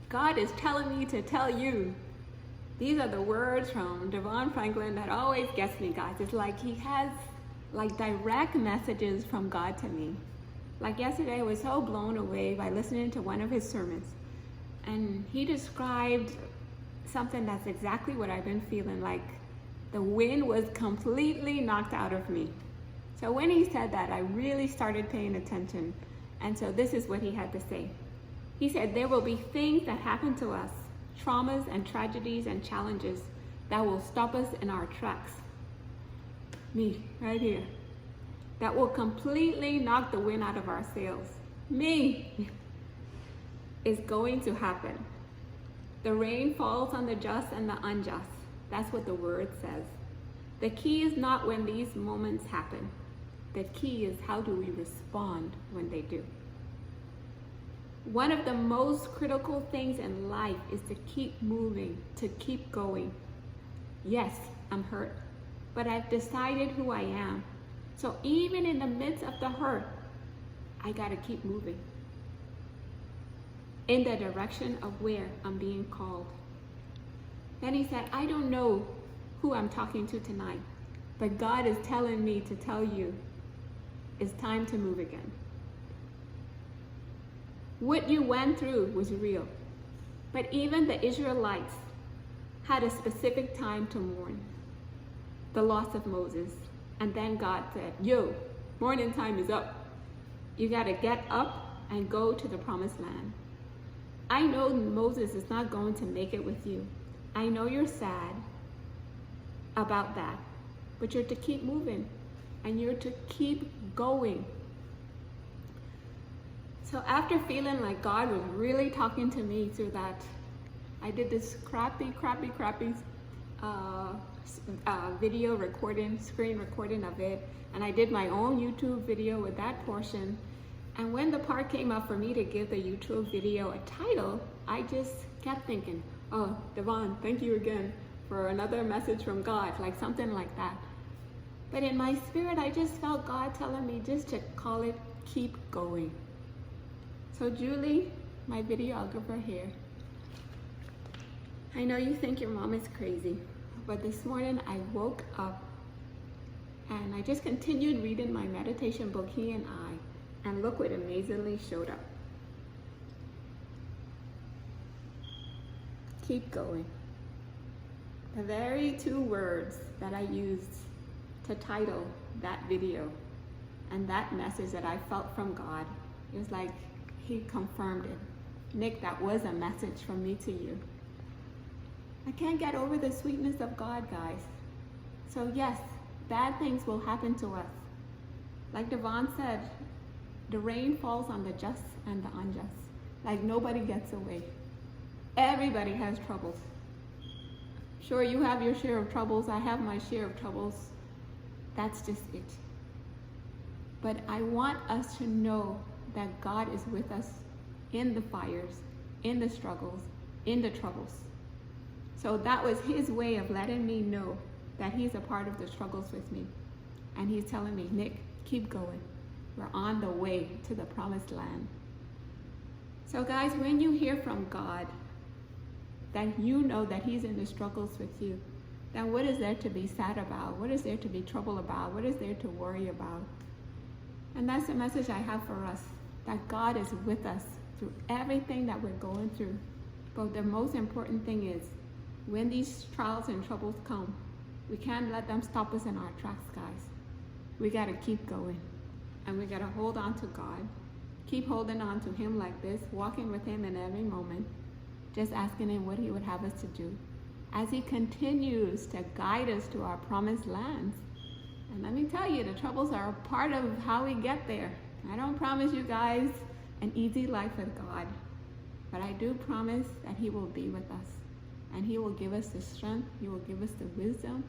God is telling me to tell you. These are the words from Devon Franklin that always gets me, guys. It's like he has like direct messages from God to me. Like yesterday, I was so blown away by listening to one of his sermons. And he described something that's exactly what I've been feeling, like the wind was completely knocked out of me. So when he said that, I really started paying attention. And so this is what he had to say. He said, there will be things that happen to us, traumas and tragedies and challenges that will stop us in our tracks. Me, right here. That will completely knock the wind out of our sails. Me. Is going to happen. The rain falls on the just and the unjust. That's what the word says. The key is not when these moments happen. The key is how do we respond when they do. One of the most critical things in life is to keep moving, to keep going. Yes, I'm hurt, but I've decided who I am. So even in the midst of the hurt, I gotta keep moving in the direction of where I'm being called. Then he said, I don't know who I'm talking to tonight, but God is telling me to tell you it's time to move again. What you went through was real, but even the Israelites had a specific time to mourn the loss of Moses. And then God said, yo, mourning time is up. You gotta get up and go to the promised land. I know Moses is not going to make it with you. I know you're sad about that, but you're to keep moving and you're to keep going. So after feeling like God was really talking to me through that, I did this crappy video recording, screen recording of it, and I did my own YouTube video with that portion. And when the part came up for me to give the YouTube video a title, I just kept thinking, oh, Devon, thank you again for another message from God, like something like that. But in my spirit, I just felt God telling me just to call it Keep Going. So Julie, my videographer here, I know you think your mom is crazy, but this morning I woke up and I just continued reading my meditation book, He and I. And look what amazingly showed up. Keep going. The very two words that I used to title that video and that message that I felt from God, it was like He confirmed it. Nick, that was a message from me to you. I can't get over the sweetness of God, guys. So yes, bad things will happen to us. Like Devon said, the rain falls on the just and the unjust. Like nobody gets away. Everybody has troubles. Sure, you have your share of troubles. I have my share of troubles. That's just it. But I want us to know that God is with us in the fires, in the struggles, in the troubles. So that was His way of letting me know that He's a part of the struggles with me. And He's telling me, Nick, keep going. We're on the way to the promised land. So guys, when you hear from God, that you know that He's in the struggles with you, then what is there to be sad about? What is there to be troubled about? What is there to worry about? And that's the message I have for us, that God is with us through everything that we're going through. But the most important thing is, when these trials and troubles come, we can't let them stop us in our tracks, guys. We gotta keep going. And we gotta hold on to God. Keep holding on to Him like this, walking with Him in every moment, just asking Him what He would have us to do as He continues to guide us to our promised lands. And let me tell you, the troubles are a part of how we get there. I don't promise you guys an easy life with God, but I do promise that He will be with us and He will give us the strength, He will give us the wisdom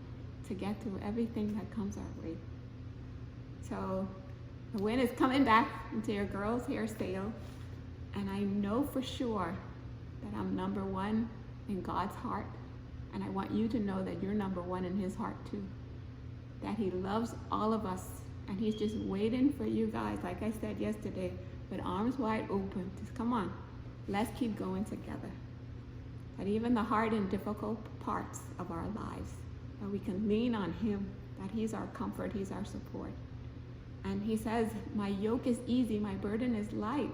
to get through everything that comes our way. So the wind is coming back into your girl's hairstyle, and I know for sure that I'm number one in God's heart, and I want you to know that you're number one in His heart too. That He loves all of us, and He's just waiting for you guys, like I said yesterday, with arms wide open. Just come on, let's keep going together. that even the hard and difficult parts of our lives, that we can lean on him, that he's our comfort, he's our support. And he says, my yoke is easy, my burden is light.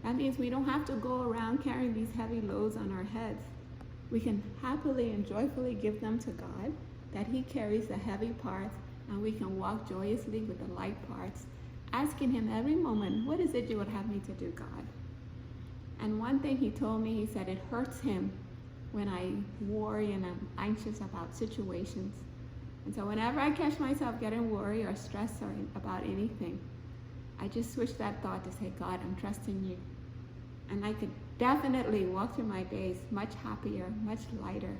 That means we don't have to go around carrying these heavy loads on our heads. We can happily and joyfully give them to God, that he carries the heavy parts, and we can walk joyously with the light parts, asking him every moment, what is it you would have me to do, God? And one thing he told me, he said it hurts him when I worry and I'm anxious about situations. And so whenever I catch myself getting worried or stressed or about anything, I just switch that thought to say, God, I'm trusting you. And I could definitely walk through my days much happier, much lighter,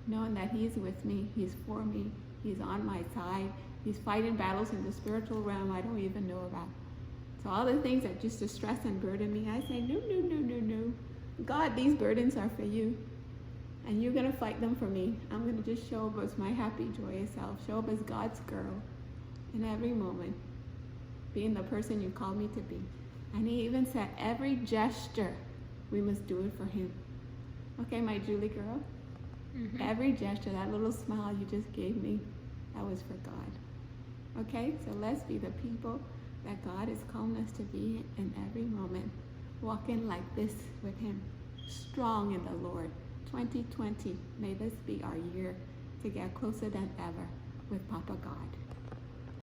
knowing that he's with me, he's for me, he's on my side, he's fighting battles in the spiritual realm I don't even know about. So all the things that used to stress and burden me, I say, no, no, no, no, no. God, these burdens are for you. And you're going to fight them for me. I'm going to just show up as my happy, joyous self, show up as God's girl in every moment, being the person you called me to be. And he even said, every gesture, we must do it for him. Okay, my Julie girl? Mm-hmm. Every gesture, that little smile you just gave me, that was for God. Okay, so let's be the people that God is calling us to be in every moment, walking like this with him, strong in the Lord. 2020, may this be our year to get closer than ever with Papa God.